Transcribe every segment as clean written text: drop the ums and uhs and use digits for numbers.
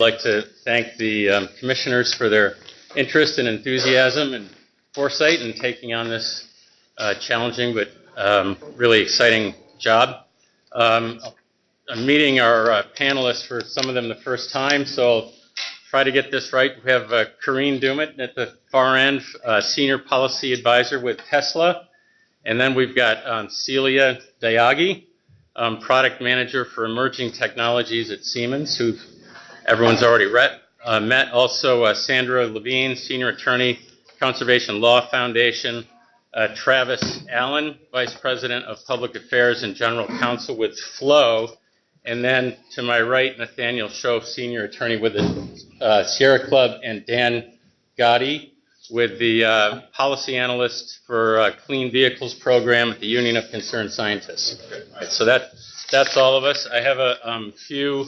I'd like to thank the commissioners for their interest and enthusiasm and foresight in taking on this challenging but really exciting job. I'm meeting our panelists, for some of them the first time, so I'll try to get this right. We have Corrine Dumit at the far end, Senior Policy Advisor with Tesla. And then we've got Celia Diagi, Product Manager for Emerging Technologies at Siemens, who everyone's already met. Also, Sandra Levine, Senior Attorney, Conservation Law Foundation. Travis Allen, Vice President of Public Affairs and General Counsel with Flow. And then to my right, Nathaniel Show, Senior Attorney with the Sierra Club, and Dan Gotti with the Policy Analyst for Clean Vehicles Program at the Union of Concerned Scientists. All right, so that's all of us. I have a few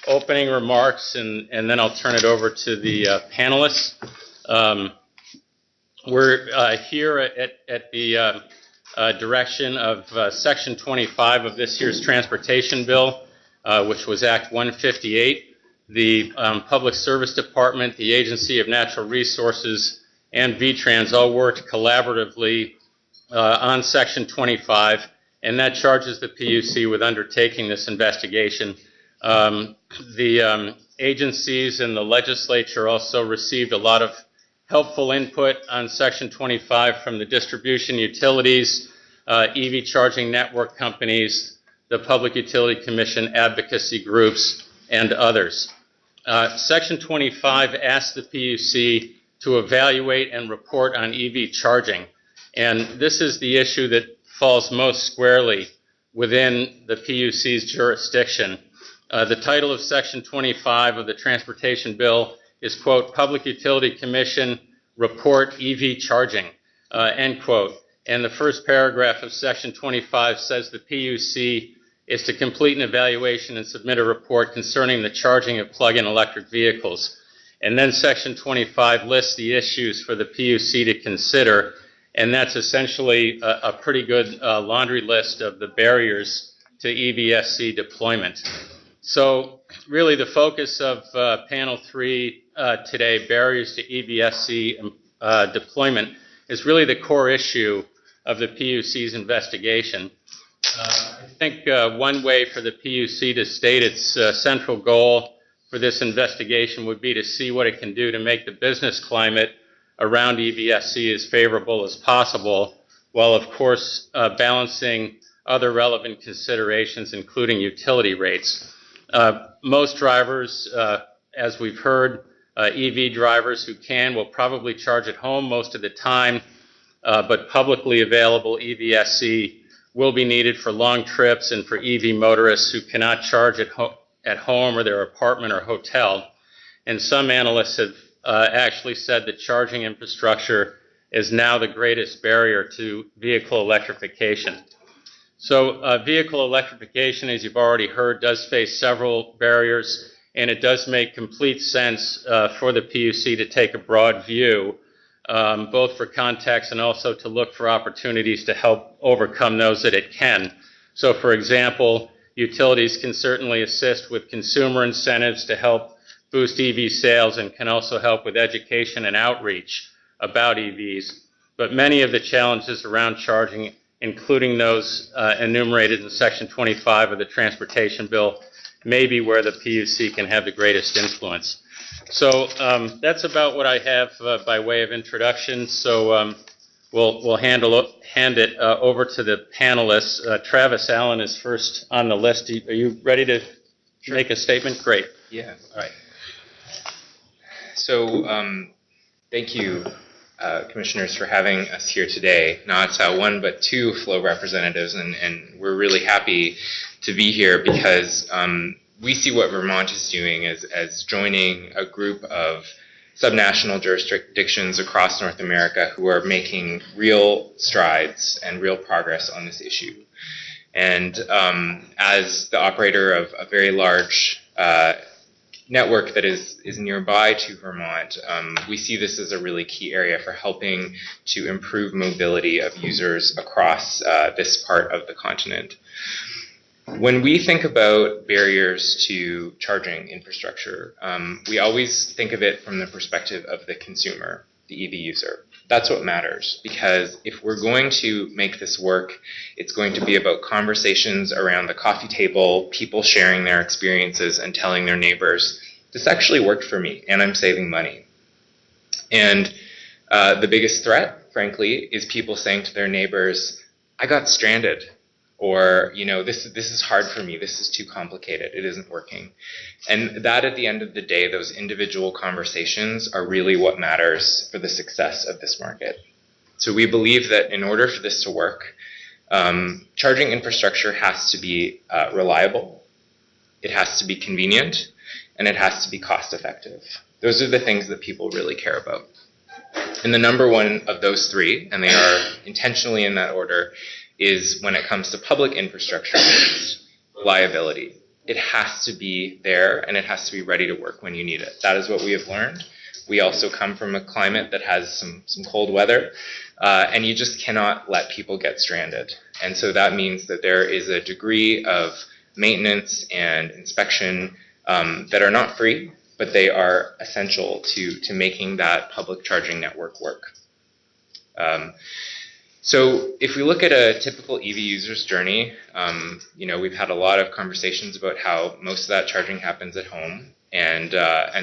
opening remarks, and then I'll turn it over to the panelists. We're here at the direction of Section 25 of this year's Transportation Bill, which was Act 158. The Public Service Department, the Agency of Natural Resources, and VTrans all worked collaboratively on Section 25, and that charges the PUC with undertaking this investigation. The agencies and the legislature also received a lot of helpful input on Section 25 from the distribution utilities, EV charging network companies, the Public Utility Commission, advocacy groups, and others. Section 25 asks the PUC to evaluate and report on EV charging, and this is the issue that falls most squarely within the PUC's jurisdiction. The title of Section 25 of the Transportation Bill is, quote, Public Utility Commission Report EV Charging, end quote. And the first paragraph of Section 25 says the PUC is to complete an evaluation and submit a report concerning the charging of plug-in electric vehicles. And then Section 25 lists the issues for the PUC to consider, and that's essentially a pretty good laundry list of the barriers to EVSE deployment. So really the focus of panel 3 today, barriers to EVSE deployment, is really the core issue of the PUC's investigation. I think one way for the PUC to state its central goal for this investigation would be to see what it can do to make the business climate around EVSE as favorable as possible, while of course balancing other relevant considerations, including utility rates. Most drivers, as we've heard, EV drivers who can will probably charge at home most of the time, but publicly available EVSE will be needed for long trips and for EV motorists who cannot charge at home or their apartment or hotel. And some analysts have actually said that charging infrastructure is now the greatest barrier to vehicle electrification. So vehicle electrification, as you've already heard, does face several barriers, and it does make complete sense for the PUC to take a broad view, both for context and also to look for opportunities to help overcome those that it can. So for example, utilities can certainly assist with consumer incentives to help boost EV sales and can also help with education and outreach about EVs. But many of the challenges around charging, including those enumerated in Section 25 of the Transportation Bill, may be where the PUC can have the greatest influence. So that's about what I have by way of introduction. So we'll hand it over to the panelists. Travis Allen is first on the list. Are you ready to make a statement? Great. Yeah. All right. So thank you, commissioners, for having us here today. Not one, but two Flow representatives, and we're really happy to be here because we see what Vermont is doing as joining a group of subnational jurisdictions across North America who are making real strides and real progress on this issue. And as the operator of a very large network that is nearby to Vermont, we see this as a really key area for helping to improve mobility of users across this part of the continent. When we think about barriers to charging infrastructure, we always think of it from the perspective of the consumer, the EV user. That's what matters, because if we're going to make this work, it's going to be about conversations around the coffee table, people sharing their experiences and telling their neighbors, this actually worked for me and I'm saving money. And the biggest threat, frankly, is people saying to their neighbors, I got stranded. Or, you know, this is hard for me, this is too complicated, it isn't working. And that, at the end of the day, those individual conversations are really what matters for the success of this market. So we believe that in order for this to work, charging infrastructure has to be reliable, it has to be convenient, and it has to be cost effective. Those are the things that people really care about. And the number one of those three, and they are intentionally in that order, is when it comes to public infrastructure, reliability. It has to be there and it has to be ready to work when you need it. That is what we have learned. We also come from a climate that has some cold weather, and you just cannot let people get stranded. And so that means that there is a degree of maintenance and inspection that are not free, but they are essential to making that public charging network work. So if we look at a typical EV user's journey, you know, we've had a lot of conversations about how most of that charging happens at home. And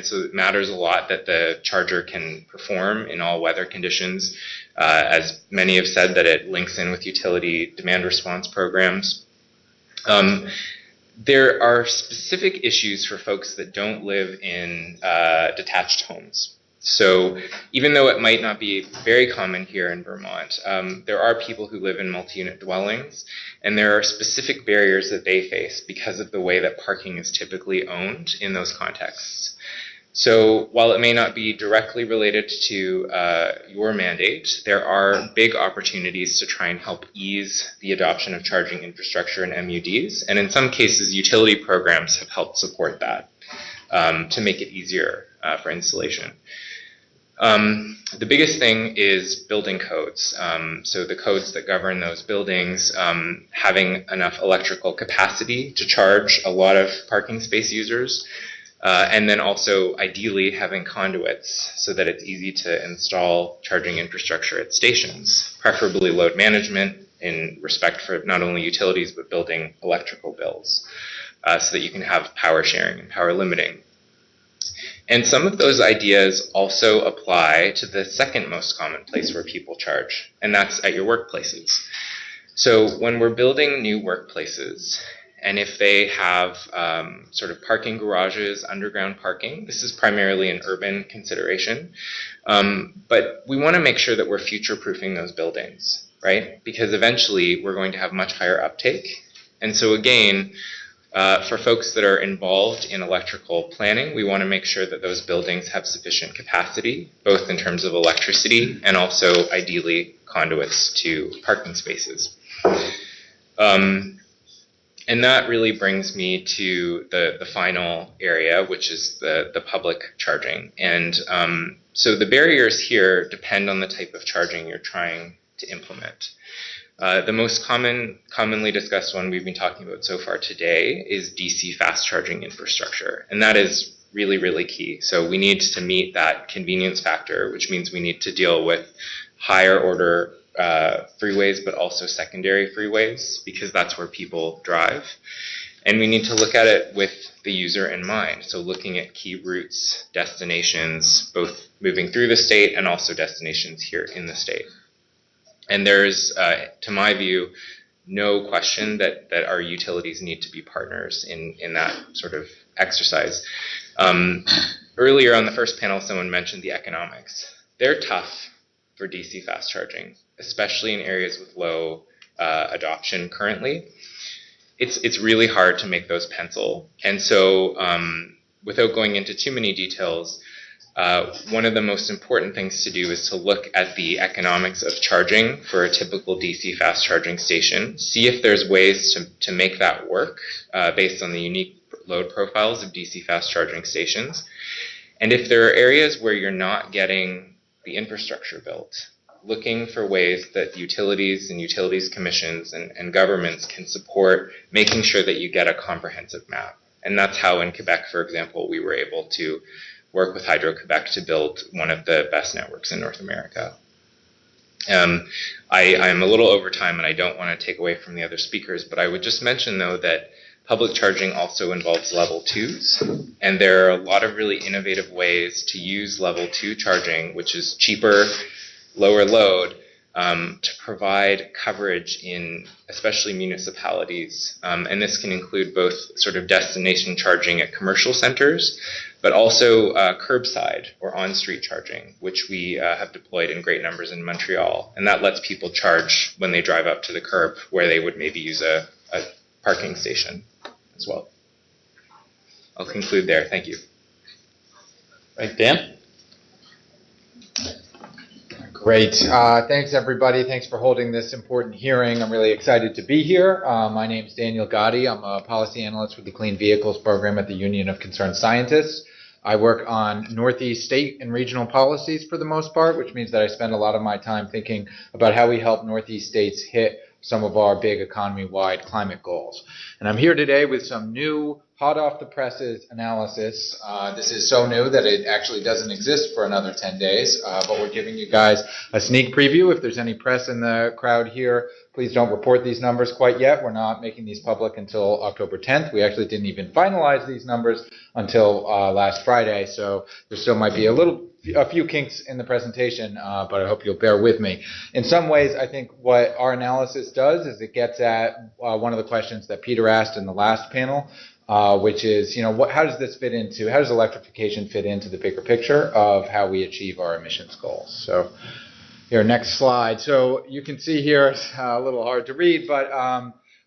so it matters a lot that the charger can perform in all weather conditions. As many have said, that it links in with utility demand response programs. There are specific issues for folks that don't live in detached homes. So even though it might not be very common here in Vermont, there are people who live in multi-unit dwellings, and there are specific barriers that they face because of the way that parking is typically owned in those contexts. So while it may not be directly related to your mandate, there are big opportunities to try and help ease the adoption of charging infrastructure in MUDs, and in some cases, utility programs have helped support that to make it easier for installation. The biggest thing is building codes. So the codes that govern those buildings, having enough electrical capacity to charge a lot of parking space users, and then also ideally having conduits so that it's easy to install charging infrastructure at stations, preferably load management in respect for not only utilities but building electrical bills, so that you can have power sharing and power limiting. And some of those ideas also apply to the second most common place where people charge, and that's at your workplaces. So when we're building new workplaces, and if they have sort of parking garages, underground parking, this is primarily an urban consideration, but we want to make sure that we're future-proofing those buildings, right? Because eventually we're going to have much higher uptake. And so again, for folks that are involved in electrical planning, we want to make sure that those buildings have sufficient capacity, both in terms of electricity and also ideally conduits to parking spaces. And that really brings me to the final area, which is the public charging. And so the barriers here depend on the type of charging you're trying to implement. The most commonly discussed one we've been talking about so far today is DC fast charging infrastructure. And that is really, really key. So we need to meet that convenience factor, which means we need to deal with higher order freeways, but also secondary freeways, because that's where people drive. And we need to look at it with the user in mind. So looking at key routes, destinations, both moving through the state and also destinations here in the state. And there's, to my view, no question that our utilities need to be partners in that sort of exercise. Earlier on the first panel, someone mentioned the economics. They're tough for DC fast charging, especially in areas with low adoption currently. It's really hard to make those pencil. And so without going into too many details, one of the most important things to do is to look at the economics of charging for a typical DC fast charging station, see if there's ways to make that work based on the unique load profiles of DC fast charging stations. And if there are areas where you're not getting the infrastructure built, looking for ways that utilities and utilities commissions and governments can support making sure that you get a comprehensive map. And that's how in Quebec, for example, we were able to work with Hydro-Quebec to build one of the best networks in North America. I'm a little over time and I don't want to take away from the other speakers, but I would just mention though that public charging also involves level 2s, and there are a lot of really innovative ways to use level 2 charging, which is cheaper, lower load, to provide coverage in especially municipalities. And this can include both sort of destination charging at commercial centers, but also curbside or on-street charging, which we have deployed in great numbers in Montreal. And that lets people charge when they drive up to the curb where they would maybe use a parking station as well. I'll conclude there. Thank you. Right, Dan? Great. Thanks, everybody. Thanks for holding this important hearing. I'm really excited to be here. My name is Nathaniel Gotti. I'm a policy analyst with the Clean Vehicles Program at the Union of Concerned Scientists. I work on Northeast state and regional policies for the most part, which means that I spend a lot of my time thinking about how we help Northeast states hit some of our big economy-wide climate goals. And I'm here today with some new, hot-off-the-presses analysis. This is so new that it actually doesn't exist for another 10 days, but we're giving you guys a sneak preview. If there's any press in the crowd here, please don't report these numbers quite yet. We're not making these public until October 10th. We actually didn't even finalize these numbers until last Friday, so there still might be a few kinks in the presentation, but I hope you'll bear with me. In some ways, I think what our analysis does is it gets at one of the questions that Peter asked in the last panel, which is, how does this fit into, how does electrification fit into the bigger picture of how we achieve our emissions goals? So here, next slide. So you can see here, it's a little hard to read, but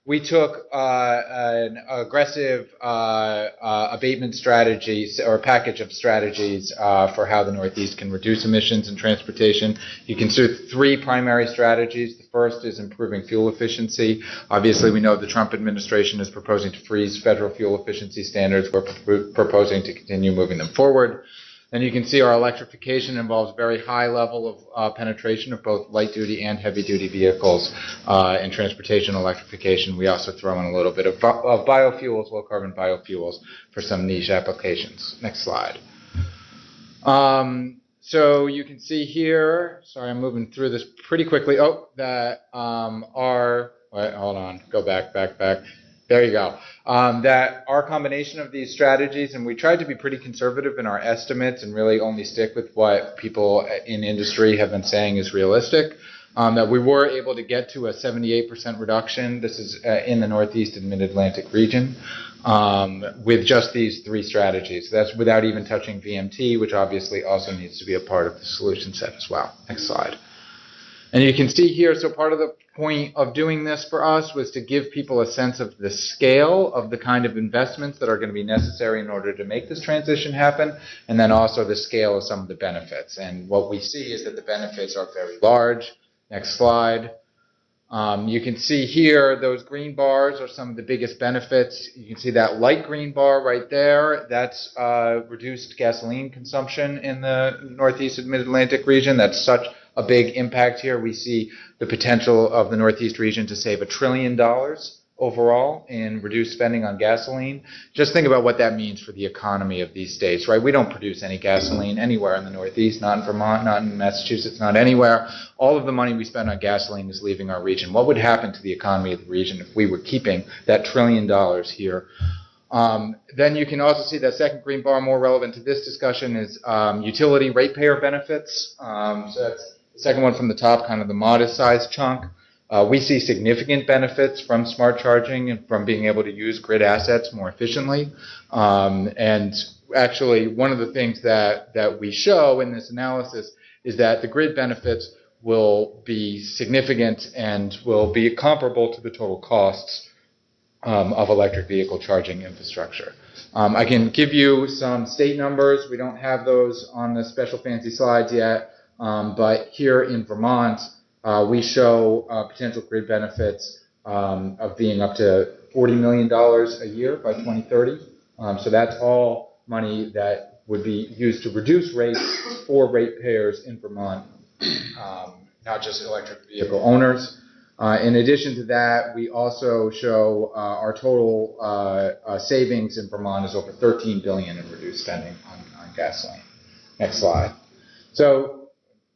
we took an aggressive abatement strategy or package of strategies for how the Northeast can reduce emissions in transportation. You can see 3 primary strategies. The first is improving fuel efficiency. Obviously, we know the Trump administration is proposing to freeze federal fuel efficiency standards. We're proposing to continue moving them forward. Then you can see our electrification involves very high level of penetration of both light-duty and heavy-duty vehicles in transportation electrification. We also throw in a little bit of biofuels, low-carbon biofuels, for some niche applications. Next slide. So you can see here, sorry, I'm moving through this pretty quickly. Oh, that wait, hold on, go back. There you go. That our combination of these strategies, and we tried to be pretty conservative in our estimates and really only stick with what people in industry have been saying is realistic, that we were able to get to a 78% reduction. This is in the Northeast and Mid-Atlantic region with just these 3 strategies. That's without even touching VMT, which obviously also needs to be a part of the solution set as well. Next slide. And you can see here, so part of the point of doing this for us was to give people a sense of the scale of the kind of investments that are going to be necessary in order to make this transition happen, and then also the scale of some of the benefits. And what we see is that the benefits are very large. Next slide. You can see here, those green bars are some of the biggest benefits. You can see that light green bar right there. That's reduced gasoline consumption in the Northeast and Mid-Atlantic region. That's such a big impact here. We see the potential of the Northeast region to save $1 trillion overall in reduced spending on gasoline. Just think about what that means for the economy of these states, right? We don't produce any gasoline anywhere in the Northeast, not in Vermont, not in Massachusetts, not anywhere. All of the money we spend on gasoline is leaving our region. What would happen to the economy of the region if we were keeping that $1 trillion here? Then you can also see that second green bar, more relevant to this discussion, is utility ratepayer benefits. So that's the second one from the top, kind of the modest size chunk. We see significant benefits from smart charging and from being able to use grid assets more efficiently. And actually, one of the things that we show in this analysis is that the grid benefits will be significant and will be comparable to the total costs of electric vehicle charging infrastructure. I can give you some state numbers. We don't have those on the special fancy slides yet, but here in Vermont, we show potential grid benefits of being up to $40 million a year by 2030. So that's all money that would be used to reduce rates for ratepayers in Vermont not just electric vehicle owners. In addition to that, we also show our total savings in Vermont is over $13 billion in reduced spending on gasoline. Next slide. So,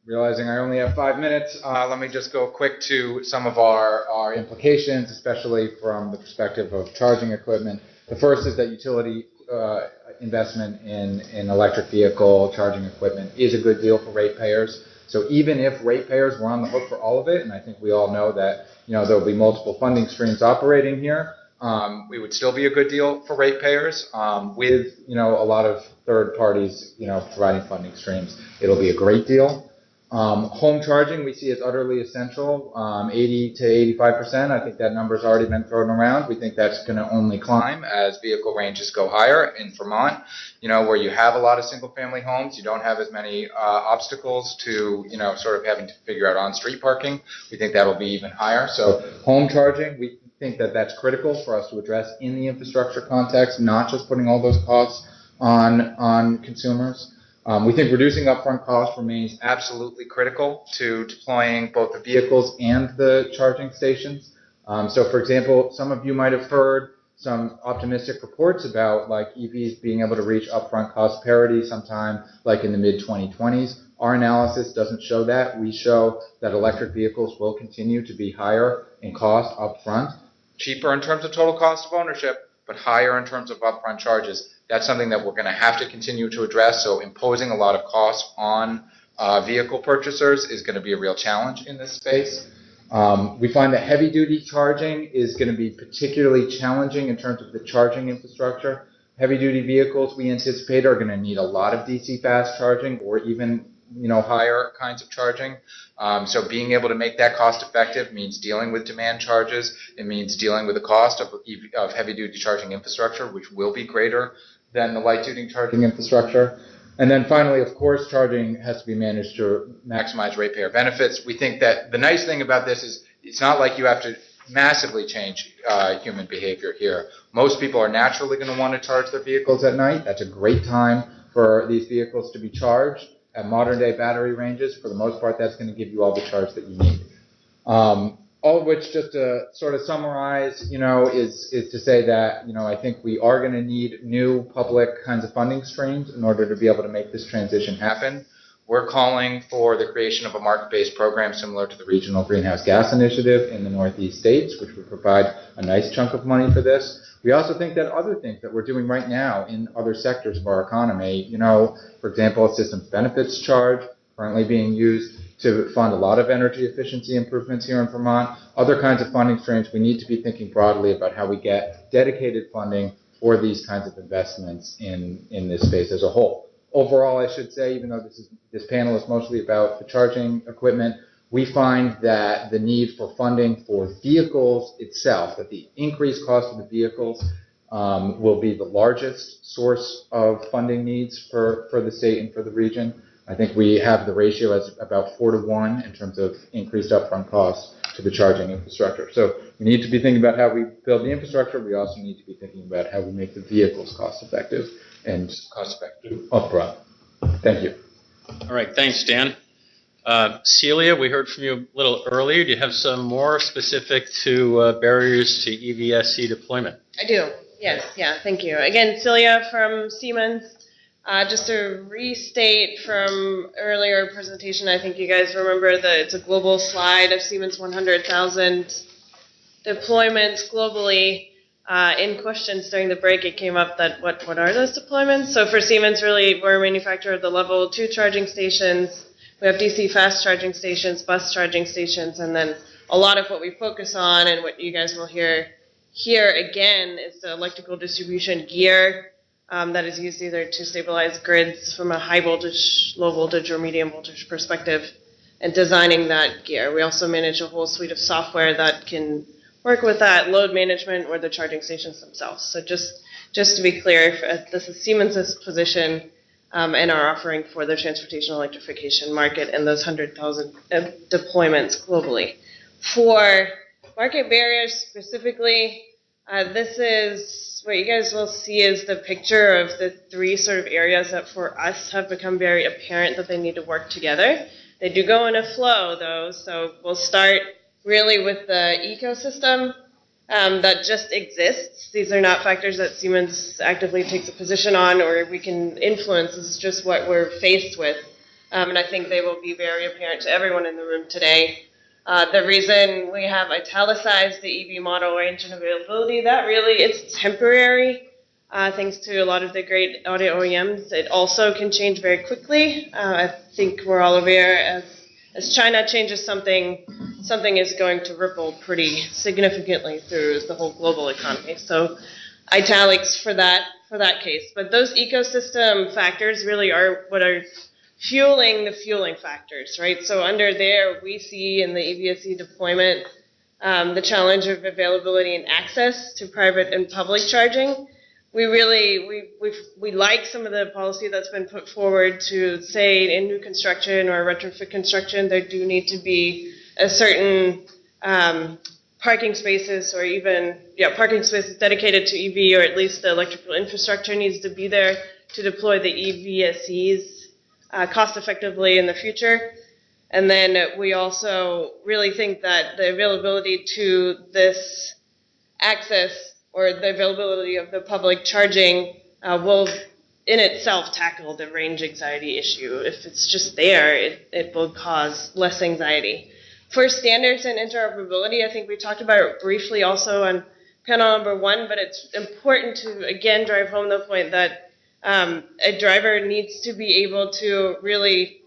realizing I only have 5 minutes, let me just go quick to some of our implications, especially from the perspective of charging equipment. The first is that utility investment in electric vehicle charging equipment is a good deal for ratepayers. So even if ratepayers were on the hook for all of it, and I think we all know that there will be multiple funding streams operating here, it would still be a good deal for ratepayers. With a lot of third parties providing funding streams, it'll be a great deal. Home charging we see as utterly essential, 80 to 85%. I think that number's already been thrown around. We think that's going to only climb as vehicle ranges go higher in Vermont. Where you have a lot of single-family homes, you don't have as many obstacles to sort of having to figure out on-street parking. We think that'll be even higher. So home charging, we think that that's critical for us to address in the infrastructure context, not just putting all those costs on consumers. We think reducing upfront costs remains absolutely critical to deploying both the vehicles and the charging stations. So, for example, some of you might have heard some optimistic reports about EVs being able to reach upfront cost parity sometime in the mid-2020s. Our analysis doesn't show that. We show that electric vehicles will continue to be higher in cost upfront, cheaper in terms of total cost of ownership, but higher in terms of upfront charges. That's something that we're going to have to continue to address. So imposing a lot of costs on vehicle purchasers is going to be a real challenge in this space. We find that heavy-duty charging is going to be particularly challenging in terms of the charging infrastructure. Heavy-duty vehicles we anticipate are going to need a lot of DC fast charging or even higher kinds of charging. So being able to make that cost effective means dealing with demand charges. It means dealing with the cost of heavy-duty charging infrastructure, which will be greater than the light-duty charging infrastructure. And then finally, of course, charging has to be managed to maximize ratepayer benefits. We think that the nice thing about this is it's not like you have to massively change human behavior here. Most people are naturally going to want to charge their vehicles at night. That's a great time for these vehicles to be charged at modern-day battery ranges. For the most part, that's going to give you all the charge that you need. All of which, just to sort of summarize, is to say that, I think we are going to need new public kinds of funding streams in order to be able to make this transition happen. We're calling for the creation of a market-based program similar to the Regional Greenhouse Gas Initiative in the Northeast states, which would provide a nice chunk of money for this. We also think that other things that we're doing right now in other sectors of our economy, for example, a systems benefits charge currently being used to fund a lot of energy efficiency improvements here in Vermont, other kinds of funding streams. We need to be thinking broadly about how we get dedicated funding for these kinds of investments in this space as a whole. Overall, I should say, even though this panel is mostly about the charging equipment, we find that the need for funding for vehicles itself, that the increased cost of the vehicles will be the largest source of funding needs for the state and for the region. I think we have the ratio as about 4-to-1 in terms of increased upfront costs to the charging infrastructure. So we need to be thinking about how we build the infrastructure. We also need to be thinking about how we make the vehicles cost-effective and cost-effective upfront. Thank you. All right, thanks, Dan. Celia, we heard from you a little earlier. Do you have some more specific to barriers to EVSE deployment? I do. Yes. Yeah. Thank you. Again, Celia from Siemens. Just to restate from earlier presentation, I think you guys remember that it's a global slide of Siemens 100,000 deployments globally. In questions during the break, it came up that what are those deployments? So for Siemens, really, we're a manufacturer of the level 2 charging stations. We have DC fast charging stations, bus charging stations, and then a lot of what we focus on and what you guys will hear here again is the electrical distribution gear. That is used either to stabilize grids from a high voltage, low voltage, or medium voltage perspective, and designing that gear. We also manage a whole suite of software that can work with that load management or the charging stations themselves. So just to be clear, this is Siemens' position and our offering for the transportation electrification market and those 100,000 deployments globally. For market barriers specifically, this is what you guys will see is the picture of the 3 sort of areas that for us have become very apparent that they need to work together. They do go in a flow, though, so we'll start really with the ecosystem that just exists. These are not factors that Siemens actively takes a position on or we can influence. This is just what we're faced with. And I think they will be very apparent to everyone in the room today. The reason we have italicized the EV model range and availability, that really it's temporary. Thanks to a lot of the great auto OEMs, it also can change very quickly. I think we're all aware as China changes something, something is going to ripple pretty significantly through the whole global economy. So italics for that case. But those ecosystem factors really are what are fueling the fueling factors, right? So under there, we see in the EVSE deployment the challenge of availability and access to private and public charging. We like some of the policy that's been put forward to say in new construction or retrofit construction, there do need to be a certain parking spaces or even, parking spaces dedicated to EV, or at least the electrical infrastructure needs to be there to deploy the EVSEs cost effectively in the future. And then we also really think that the availability to this access or the availability of the public charging will in itself tackle the range anxiety issue. If it's just there, it will cause less anxiety. For standards and interoperability, I think we talked about it briefly also on panel number 1, but it's important to, again, drive home the point that a driver needs to be able to really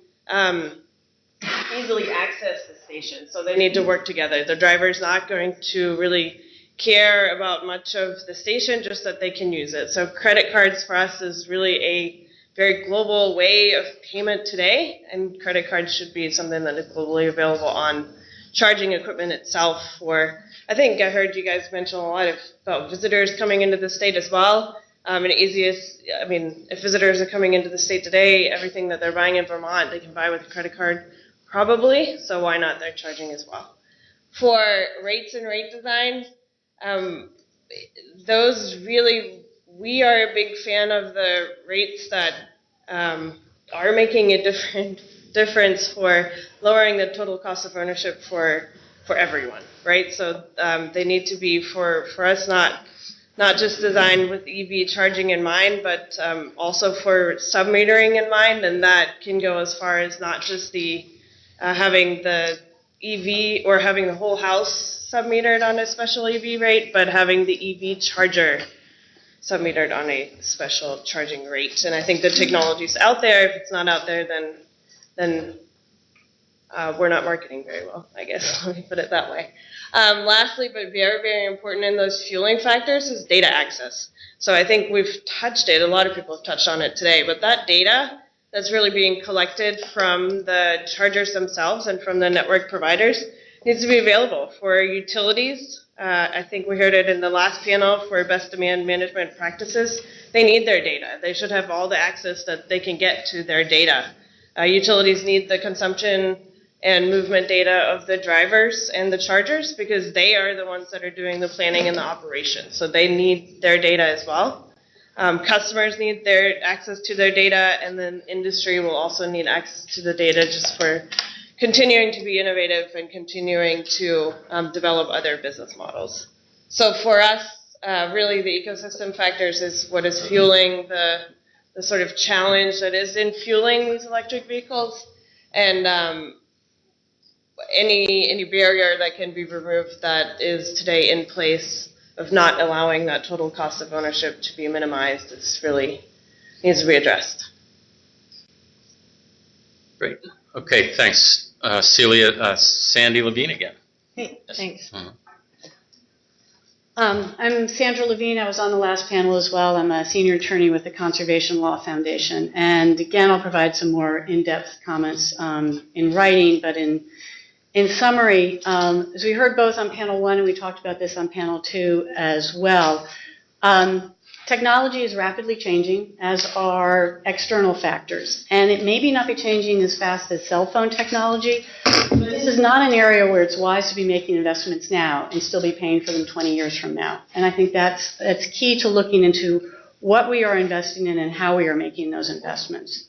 easily access the station. So they need to work together. The driver's not going to really care about much of the station, just that they can use it. So credit cards for us is really a very global way of payment today, and credit cards should be something that is globally available on charging equipment itself. I think I heard you guys mention a lot about visitors coming into the state as well. And if visitors are coming into the state today, everything that they're buying in Vermont, they can buy with a credit card probably, so why not their charging as well. For rates and rate design, those really, we are a big fan of the rates that are making a difference for lowering the total cost of ownership for everyone, right? So they need to be for us not just designed with EV charging in mind, but also for sub-metering in mind, and that can go as far as not just the having the EV or having the whole house sub-metered on a special EV rate, but having the EV charger sub-metered on a special charging rate. And I think the technology's out there. If it's not out there, then we're not marketing very well, I guess. Let me put it that way. Lastly, but very, very important in those fueling factors is data access. So I think we've touched it. A lot of people have touched on it today. But that data that's really being collected from the chargers themselves and from the network providers needs to be available for utilities. I think we heard it in the last panel for best demand management practices. They need their data. They should have all the access that they can get to their data. Utilities need the consumption and movement data of the drivers and the chargers because they are the ones that are doing the planning and the operation. So they need their data as well. Customers need their access to their data, and then industry will also need access to the data just for continuing to be innovative and continuing to develop other business models. So for us, really the ecosystem factors is what is fueling the sort of challenge that is in fueling these electric vehicles, and any barrier that can be removed that is today in place of not allowing that total cost of ownership to be minimized is really needs to be addressed. Great. Okay, thanks. Celia, Sandy Levine again. Hey, thanks. I'm Sandra Levine. I was on the last panel as well. I'm a senior attorney with the Conservation Law Foundation. And again, I'll provide some more in-depth comments in writing, but in summary, as we heard both on panel 1 and we talked about this on panel 2 as well, technology is rapidly changing, as are external factors. And it may not be changing as fast as cell phone technology, but this is not an area where it's wise to be making investments now and still be paying for them 20 years from now. And I think that's key to looking into what we are investing in and how we are making those investments.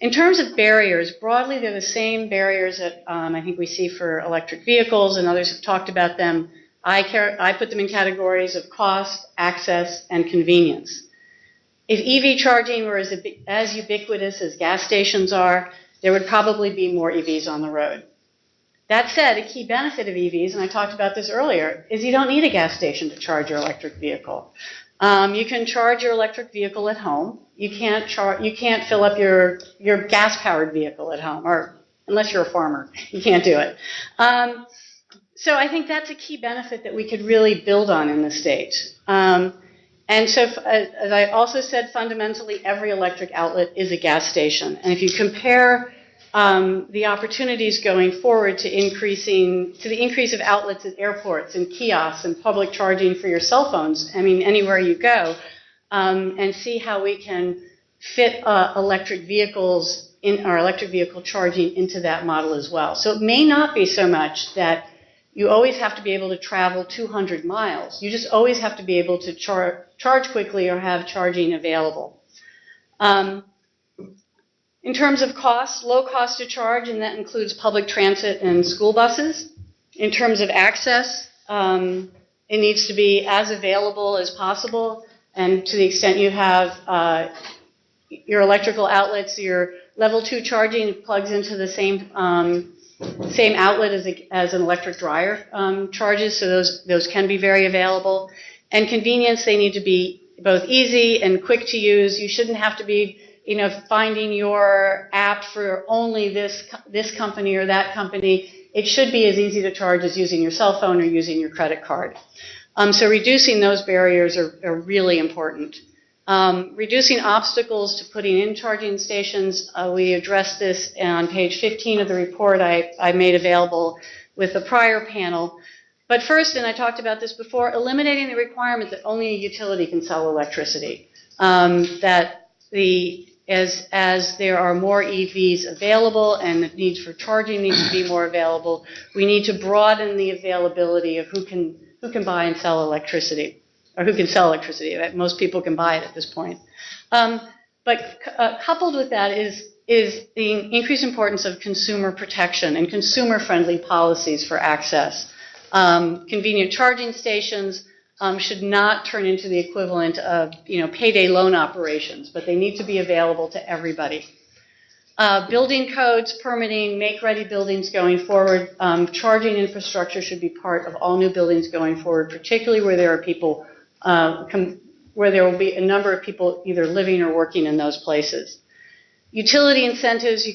In terms of barriers, broadly, they're the same barriers that I think we see for electric vehicles, and others have talked about them. I put them in categories of cost, access, and convenience. If EV charging were as ubiquitous as gas stations are, there would probably be more EVs on the road. That said, a key benefit of EVs, and I talked about this earlier, is you don't need a gas station to charge your electric vehicle. You can charge your electric vehicle at home. You can't fill up your gas-powered vehicle at home, or unless you're a farmer, you can't do it. So I think that's a key benefit that we could really build on in the state. And so, as I also said, fundamentally, every electric outlet is a gas station. And if you compare the opportunities going forward to the increase of outlets at airports and kiosks and public charging for your cell phones, I mean, anywhere you go, and see how we can fit electric vehicles in our electric vehicle charging into that model as well. So it may not be so much that you always have to be able to travel 200 miles. You just always have to be able to charge quickly or have charging available. In terms of cost, low cost to charge, and that includes public transit and school buses. In terms of access, it needs to be as available as possible, and to the extent you have your electrical outlets, your level 2 charging plugs into the same outlet as an electric dryer charges, so those can be very available. And convenience, they need to be both easy and quick to use. You shouldn't have to be finding your app for only this company or that company. It should be as easy to charge as using your cell phone or using your credit card. So reducing those barriers are really important. Reducing obstacles to putting in charging stations, we addressed this on page 15 of the report I made available with the prior panel. But first, and I talked about this before, eliminating the requirement that only a utility can sell electricity. As there are more EVs available and the needs for charging needs to be more available, we need to broaden the availability of who can buy and sell electricity, or who can sell electricity. Most people can buy it at this point. But coupled with that is the increased importance of consumer protection and consumer-friendly policies for access. Convenient charging stations should not turn into the equivalent of payday loan operations, but they need to be available to everybody. Building codes, permitting, make-ready buildings going forward. Charging infrastructure should be part of all new buildings going forward, particularly where there are people, where there will be a number of people either living or working in those places. Utility incentives,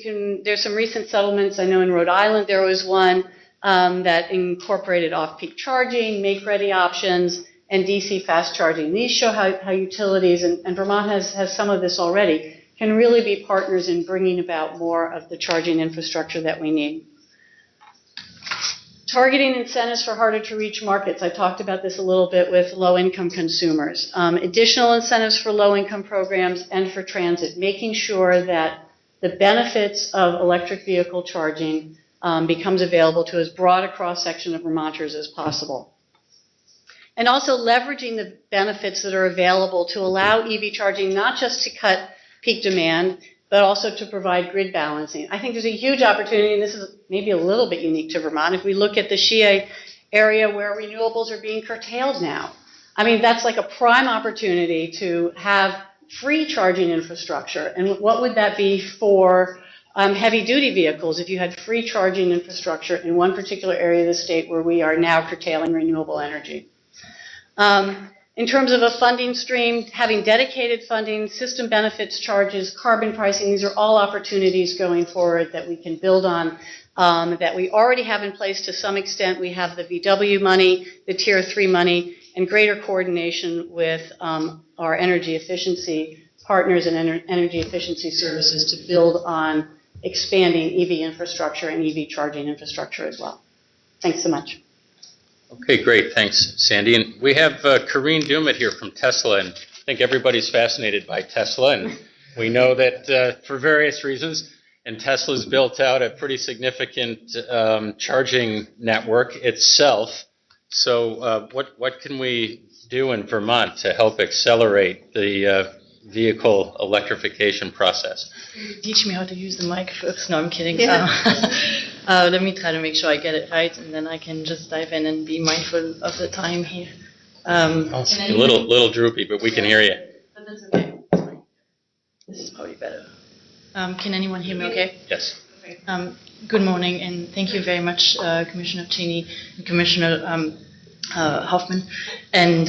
there's some recent settlements. I know in Rhode Island there was one that incorporated off-peak charging, make-ready options, and DC fast charging. These show how utilities, and Vermont has some of this already, can really be partners in bringing about more of the charging infrastructure that we need. Targeting incentives for harder-to-reach markets. I talked about this a little bit with low-income consumers. Additional incentives for low-income programs and for transit, making sure that the benefits of electric vehicle charging becomes available to as broad a cross-section of Vermonters as possible. And also leveraging the benefits that are available to allow EV charging not just to cut peak demand, but also to provide grid balancing. I think there's a huge opportunity, and this is maybe a little bit unique to Vermont, if we look at the Shea area where renewables are being curtailed now. I mean, that's like a prime opportunity to have free charging infrastructure. And what would that be for heavy-duty vehicles if you had free charging infrastructure in one particular area of the state where we are now curtailing renewable energy? In terms of a funding stream, having dedicated funding, system benefits charges, carbon pricing, these are all opportunities going forward that we can build on, that we already have in place to some extent. We have the VW money, the Tier 3 money, and greater coordination with our energy efficiency partners and energy efficiency services to build on expanding EV infrastructure and EV charging infrastructure as well. Thanks so much. Okay, great. Thanks, Sandy. And we have Corrine Dumit here from Tesla, and I think everybody's fascinated by Tesla, and we know that for various reasons, and Tesla's built out a pretty significant charging network itself. So what can we do in Vermont to help accelerate the vehicle electrification process. Teach me how to use the mic first. No, I'm kidding. Let me try to make sure I get it right, and then I can just dive in and be mindful of the time here. A little droopy, but we can hear you. But that's okay. It's fine. This is probably better. Can anyone hear me okay? Yes. Good morning, and thank you very much, Commissioner Cheney and Commissioner Hoffman, and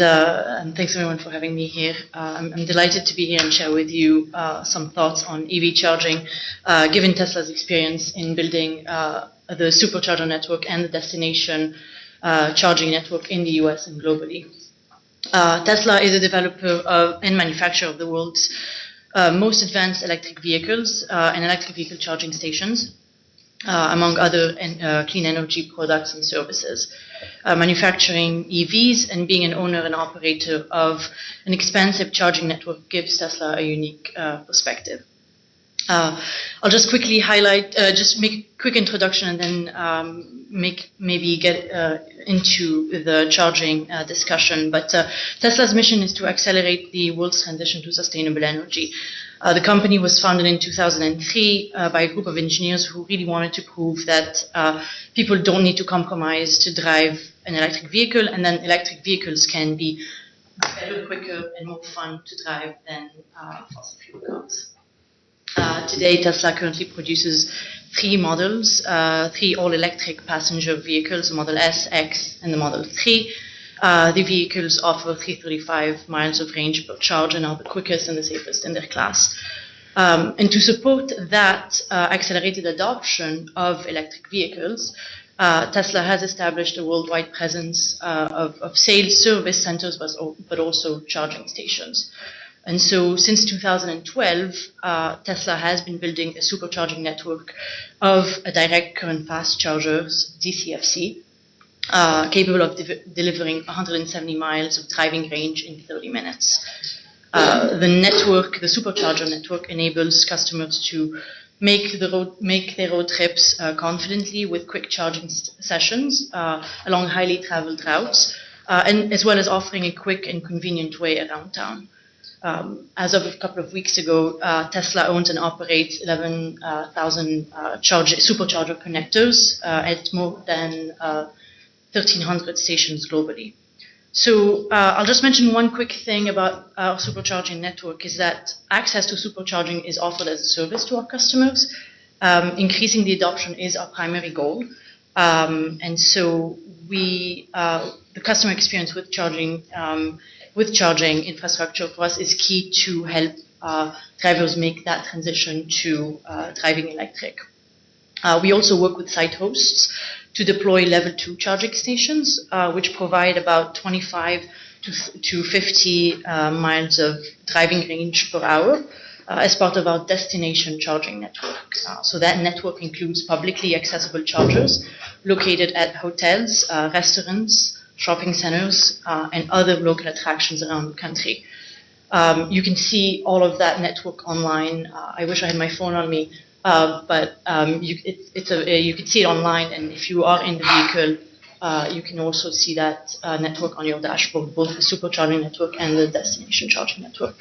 thanks everyone for having me here. I'm delighted to be here and share with you some thoughts on EV charging, given Tesla's experience in building the supercharger network and the destination charging network in the US and globally. Tesla is a developer and manufacturer of the world's most advanced electric vehicles and electric vehicle charging stations, among other clean energy products and services. Manufacturing EVs and being an owner and operator of an expansive charging network gives Tesla a unique perspective. I'll just quickly highlight, just make a quick introduction and then maybe get into the charging discussion. But Tesla's mission is to accelerate the world's transition to sustainable energy. The company was founded in 2003 by a group of engineers who really wanted to prove that people don't need to compromise to drive an electric vehicle, and then electric vehicles can be better, quicker, and more fun to drive than fossil fuel cars. Today, Tesla currently produces 3 models, 3 all-electric passenger vehicles, the Model S, X, and the Model 3. The vehicles offer 335 miles of range per charge and are the quickest and the safest in their class. And to support that accelerated adoption of electric vehicles, Tesla has established a worldwide presence of sales service centers, but also charging stations. And so since 2012, Tesla has been building a supercharging network of direct current fast chargers, DCFC, capable of delivering 170 miles of driving range in 30 minutes. The supercharger network enables customers to make their road trips confidently with quick charging sessions along highly traveled routes, and as well as offering a quick and convenient way around town. As of a couple of weeks ago, Tesla owns and operates 11,000 supercharger connectors at more than 1,300 stations globally. So I'll just mention one quick thing about our supercharging network is that access to supercharging is offered as a service to our customers. Increasing the adoption is our primary goal. And so the customer experience with charging infrastructure for us is key to help drivers make that transition to driving electric. We also work with site hosts to deploy level 2 charging stations, which provide about 25 to 50 miles of driving range per hour as part of our destination charging network. So that network includes publicly accessible chargers located at hotels, restaurants, shopping centers, and other local attractions around the country. You can see all of that network online. I wish I had my phone on me. But you can see it online, and if you are in the vehicle, you can also see that network on your dashboard, both the supercharging network and the destination charging network.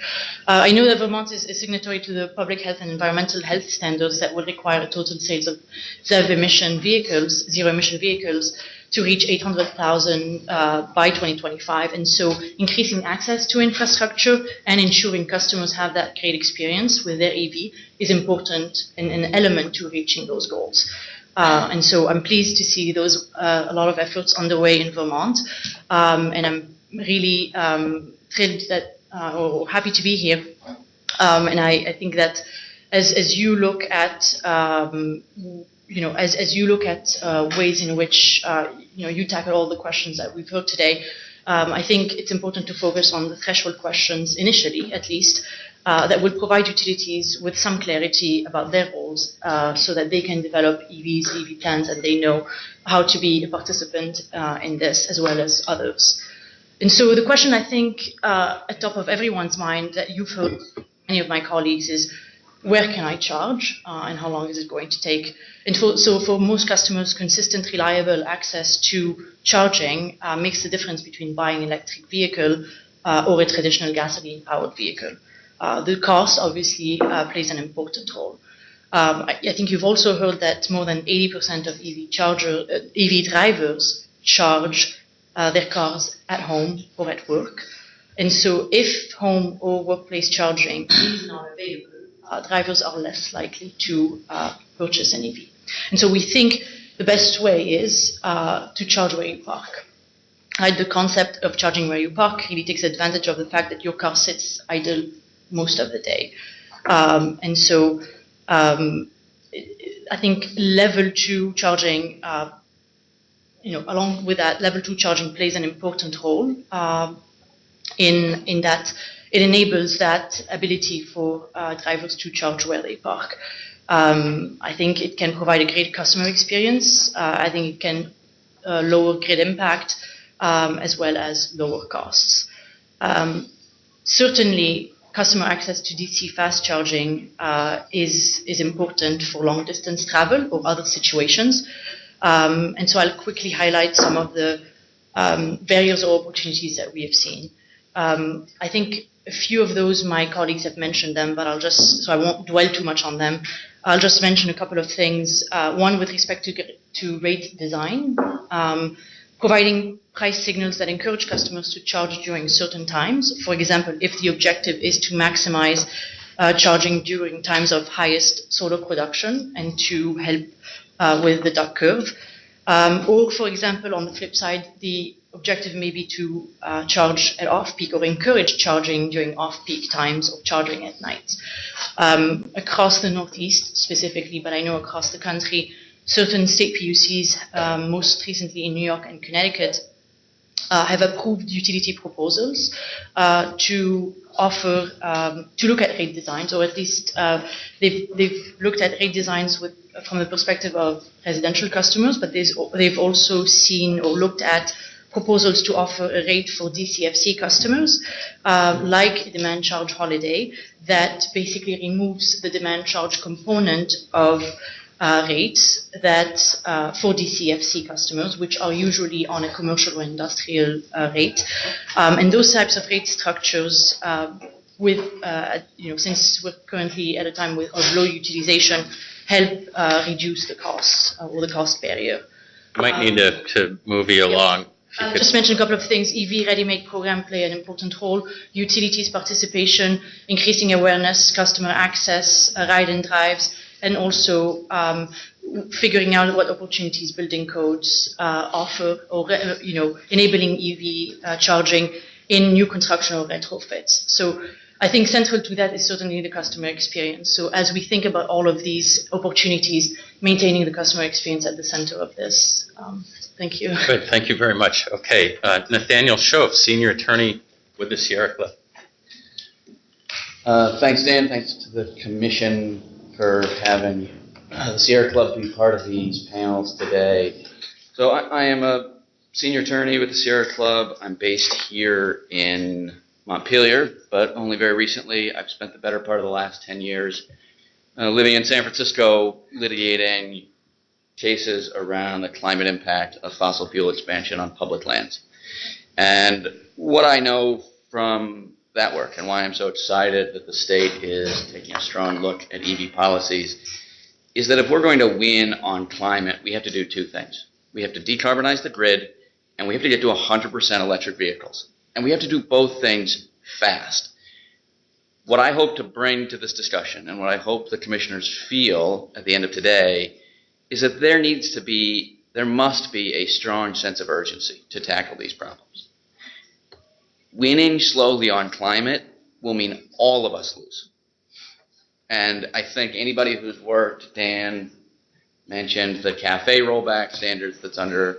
I know that Vermont is signatory to the public health and environmental health standards that will require a total sales of zero-emission vehicles, to reach 800,000 by 2025. And so increasing access to infrastructure and ensuring customers have that great experience with their EV is important and an element to reaching those goals. And so I'm pleased to see a lot of efforts underway in Vermont. And I'm really thrilled that, or happy to be here. And I think that as you look at as you look at ways in which you tackle all the questions that we've heard today, I think it's important to focus on the threshold questions initially, at least, that will provide utilities with some clarity about their roles, so that they can develop EVs, EV plans, and they know how to be a participant in this as well as others. And so the question I think at top of everyone's mind that you've heard many of my colleagues is, where can I charge and how long is it going to take? And so for most customers, consistent, reliable access to charging makes the difference between buying an electric vehicle or a traditional gasoline-powered vehicle. The cost obviously plays an important role. I think you've also heard that more than 80% of EV drivers charge their cars at home or at work. And so if home or workplace charging is not available, drivers are less likely to purchase an EV. And so we think the best way is to charge where you park. Right, the concept of charging where you park really takes advantage of the fact that your car sits idle most of the day. And so I think level 2 charging, along with that, level 2 charging plays an important role in that it enables that ability for drivers to charge where they park. I think it can provide a great customer experience. I think it can lower grid impact as well as lower costs. Certainly, customer access to DC fast charging is important for long distance travel or other situations. And so I'll quickly highlight some of the barriers or opportunities that we have seen. I think a few of those my colleagues have mentioned them, but so I won't dwell too much on them. I'll just mention a couple of things. One with respect to rate design, providing price signals that encourage customers to charge during certain times. For example, if the objective is to maximize charging during times of highest solar production and to help with the duck curve. Or, for example, on the flip side, the objective may be to charge at off-peak or encourage charging during off-peak times or charging at night. Across the Northeast specifically, but I know across the country, certain state PUCs, most recently in New York and Connecticut, have approved utility proposals to offer, to look at rate designs, or at least they've looked at rate designs from the perspective of residential customers, but they've also seen or looked at proposals to offer a rate for DCFC customers, like a demand charge holiday, that basically removes the demand charge component of rates that for DCFC customers, which are usually on a commercial or industrial rate. And those types of rate structures, since we're currently at a time of low utilization, help reduce the cost or the cost barrier. I might need to move you along. I'll just mention a couple of things. EV Ready-Make program play an important role. Utilities participation, increasing awareness, customer access, ride and drives, and also figuring out what opportunities building codes offer, or enabling EV charging in new construction or retrofits. So I think central to that is certainly the customer experience. So as we think about all of these opportunities, maintaining the customer experience at the center of this. Thank you. Good. Thank you very much. Okay. Nathaniel Show, Senior Attorney with the Sierra Club. Thanks, Dan. Thanks to the Commission for having the Sierra Club be part of these panels today. So I am a Senior Attorney with the Sierra Club. I'm based here in Montpelier, but only very recently. I've spent the better part of the last 10 years living in San Francisco, litigating cases around the climate impact of fossil fuel expansion on public lands. And what I know from that work and why I'm so excited that the state is taking a strong look at EV policies is that if we're going to win on climate, we have to do two things. We have to decarbonize the grid, and we have to get to 100% electric vehicles. And we have to do both things fast. What I hope to bring to this discussion, and what I hope the commissioners feel at the end of today, is that there must be a strong sense of urgency to tackle these problems. Winning slowly on climate will mean all of us lose. And I think anybody who's worked, Dan mentioned the CAFE rollback standards that's under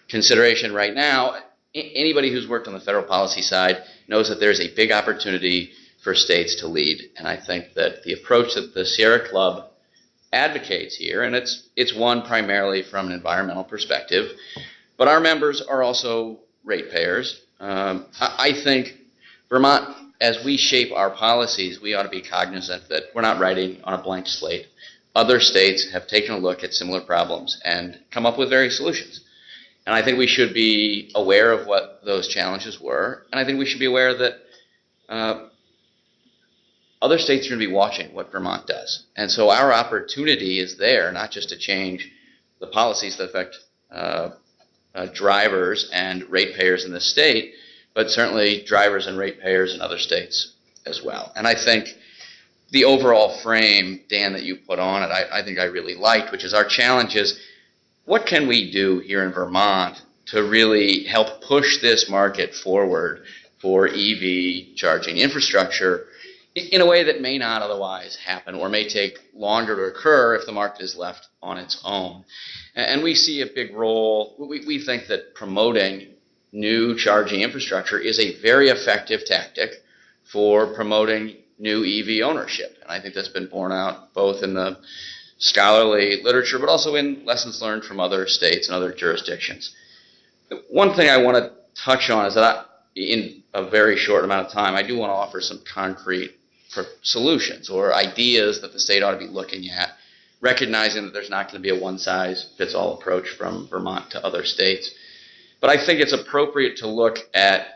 consideration right now. Anybody who's worked on the federal policy side knows that there's a big opportunity for states to lead. And I think that the approach that the Sierra Club advocates here, and it's one primarily from an environmental perspective, but our members are also ratepayers. I think Vermont, as we shape our policies, we ought to be cognizant that we're not writing on a blank slate. Other states have taken a look at similar problems and come up with various solutions. And I think we should be aware of what those challenges were, and I think we should be aware that other states are going to be watching what Vermont does. And so our opportunity is there, not just to change the policies that affect drivers and ratepayers in the state, but certainly drivers and ratepayers in other states as well. And I think the overall frame, Dan, that you put on it, I think I really liked, which is our challenge is, what can we do here in Vermont to really help push this market forward for EV charging infrastructure in a way that may not otherwise happen or may take longer to occur if the market is left on its own. And we see a big role. We think that promoting new charging infrastructure is a very effective tactic for promoting new EV ownership. And I think that's been borne out both in the scholarly literature, but also in lessons learned from other states and other jurisdictions. One thing I want to touch on is that in a very short amount of time, I do want to offer some concrete solutions or ideas that the state ought to be looking at, recognizing that there's not going to be a one-size-fits-all approach from Vermont to other states. But I think it's appropriate to look at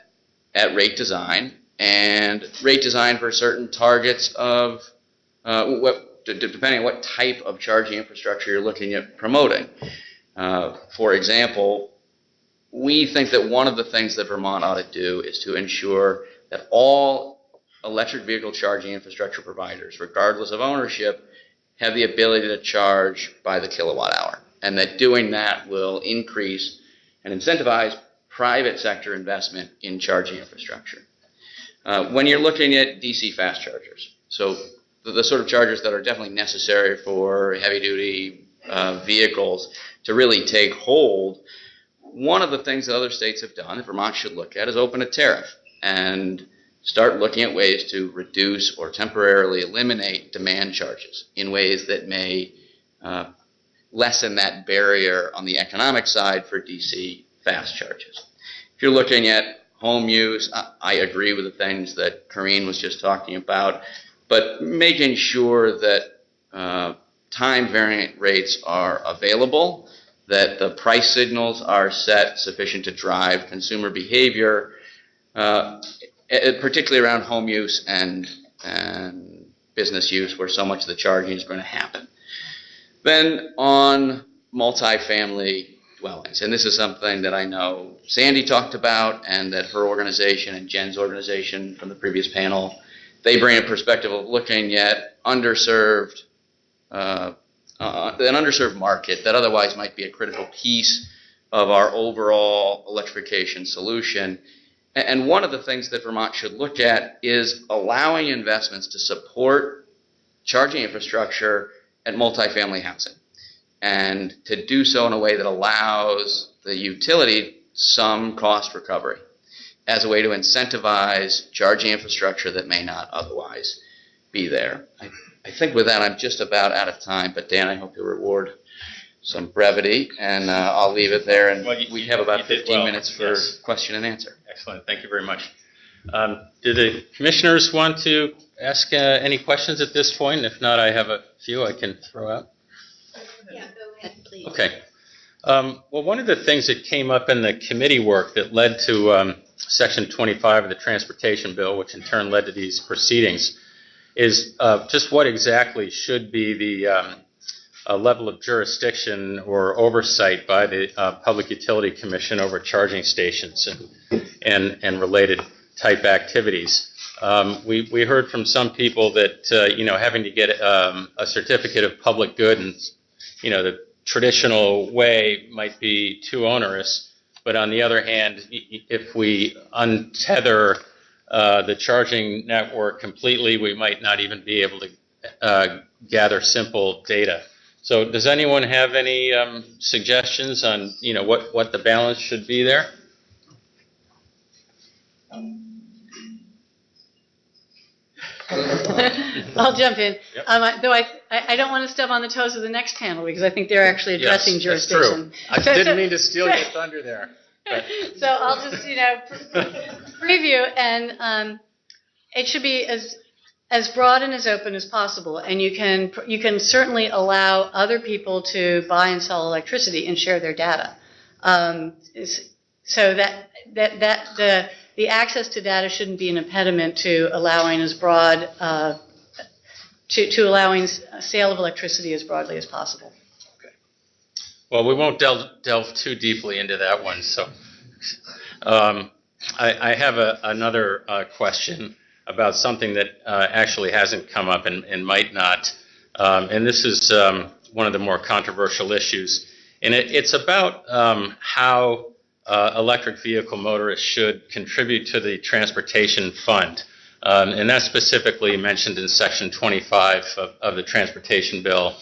rate design and rate design for certain targets of depending on what type of charging infrastructure you're looking at promoting. For example, we think that one of the things that Vermont ought to do is to ensure that all electric vehicle charging infrastructure providers, regardless of ownership, have the ability to charge by the kilowatt hour, and that doing that will increase and incentivize private sector investment in charging infrastructure. When you're looking at DC fast chargers, so the sort of chargers that are definitely necessary for heavy-duty vehicles to really take hold, one of the things that other states have done, that Vermont should look at, is open a tariff and start looking at ways to reduce or temporarily eliminate demand charges in ways that may lessen that barrier on the economic side for DC fast charges. If you're looking at home use, I agree with the things that Corrine was just talking about, but making sure that time variant rates are available, that the price signals are set sufficient to drive consumer behavior, particularly around home use and business use, where so much of the charging is going to happen. Then on multifamily dwellings, and this is something that I know Sandy talked about and that her organization and Jen's organization from the previous panel, they bring a perspective of looking at an underserved market that otherwise might be a critical piece of our overall electrification solution. And one of the things that Vermont should look at is allowing investments to support charging infrastructure at multifamily housing, and to do so in a way that allows the utility some cost recovery as a way to incentivize charging infrastructure that may not otherwise be there. I think with that, I'm just about out of time, but Dan, I hope you'll reward some brevity, and I'll leave it there, and we have about 15 minutes for question and answer. Excellent. Thank you very much. Do the commissioners want to ask any questions at this point? If not, I have a few I can throw out. Yeah, go ahead, please. Okay. Well, one of the things that came up in the committee work that led to Section 25 of the Transportation Bill, which in turn led to these proceedings, is just what exactly should be the level of jurisdiction or oversight by the Public Utility Commission over charging stations and related type activities. We heard from some people that having to get a certificate of public good and the traditional way might be too onerous, but on the other hand, if we untether the charging network completely, we might not even be able to gather simple data. So does anyone have any suggestions on what the balance should be there? I'll jump in. Yep. Though I don't want to step on the toes of the next panel because I think they're actually addressing jurisdiction. That's true. I didn't mean to steal your thunder there. But. So I'll just preview, and it should be as broad and as open as possible. And you can certainly allow other people to buy and sell electricity and share their data, so that the access to data shouldn't be an impediment to allowing as broad to allowing sale of electricity as broadly as possible. Well, we won't delve too deeply into that one. So I have another question about something that actually hasn't come up and might not. And this is one of the more controversial issues. And it's about how electric vehicle motorists should contribute to the transportation fund. And that's specifically mentioned in Section 25 of the transportation bill.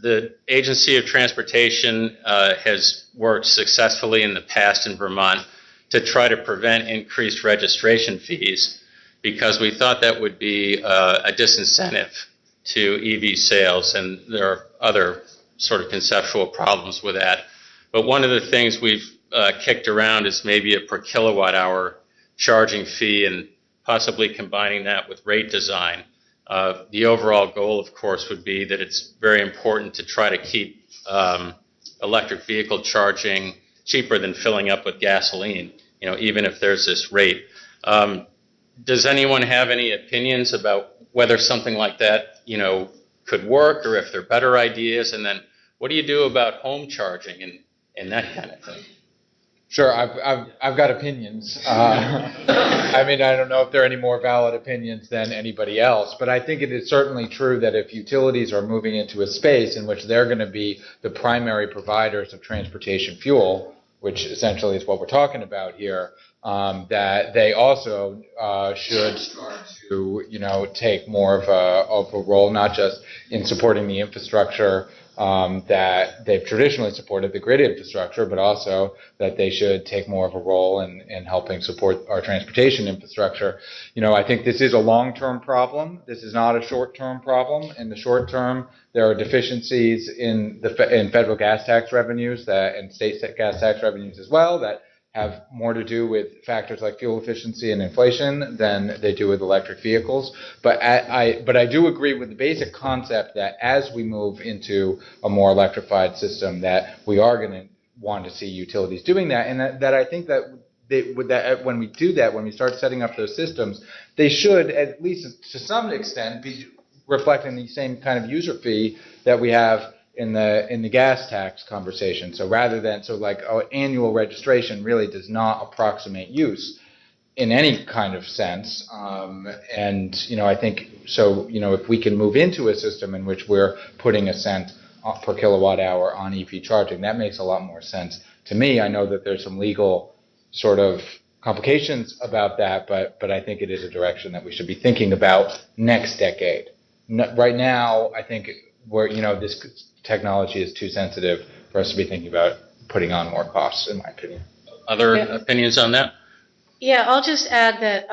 The Agency of Transportation has worked successfully in the past in Vermont to try to prevent increased registration fees because we thought that would be a disincentive to EV sales, and there are other sort of conceptual problems with that. But one of the things we've kicked around is maybe a per kilowatt hour charging fee and possibly combining that with rate design. The overall goal, of course, would be that it's very important to try to keep electric vehicle charging cheaper than filling up with gasoline, even if there's this rate. Does anyone have any opinions about whether something like that, could work, or if there are better ideas? And then what do you do about home charging and that kind of thing? Sure, I've got opinions. I mean, I don't know if there are any more valid opinions than anybody else, but I think it is certainly true that if utilities are moving into a space in which they're going to be the primary providers of transportation fuel, which essentially is what we're talking about here, that they also should start to, take more of a role, not just in supporting the infrastructure that they've traditionally supported, the grid infrastructure, but also that they should take more of a role in helping support our transportation infrastructure. I think this is a long-term problem. This is not a short-term problem. In the short term, there are deficiencies in federal gas tax revenues and state gas tax revenues as well that have more to do with factors like fuel efficiency and inflation than they do with electric vehicles. But I do agree with the basic concept that as we move into a more electrified system, that we are going to want to see utilities doing that, and that I think that when we do that, when we start setting up those systems, they should, at least to some extent, be reflecting the same kind of user fee that we have in the gas tax conversation. So rather than, annual registration really does not approximate use in any kind of sense. I think, if we can move into a system in which we're putting a cent per kilowatt hour on EV charging, that makes a lot more sense to me. I know that there's some legal sort of complications about that, but I think it is a direction that we should be thinking about next decade. Right now, I think this technology is too sensitive for us to be thinking about putting on more costs, in my opinion. Other opinions on that? Yeah, I'll just add that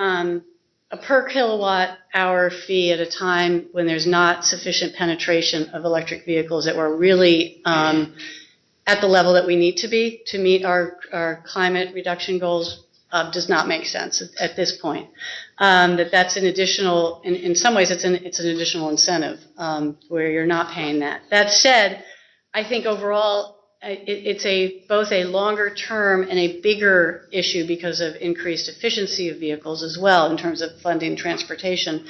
a per kilowatt hour fee at a time when there's not sufficient penetration of electric vehicles that we're really at the level that we need to be to meet our climate reduction goals does not make sense at this point. That's an additional, in some ways it's an additional incentive where you're not paying that. That said, I think overall it's both a longer term and a bigger issue because of increased efficiency of vehicles as well in terms of funding transportation.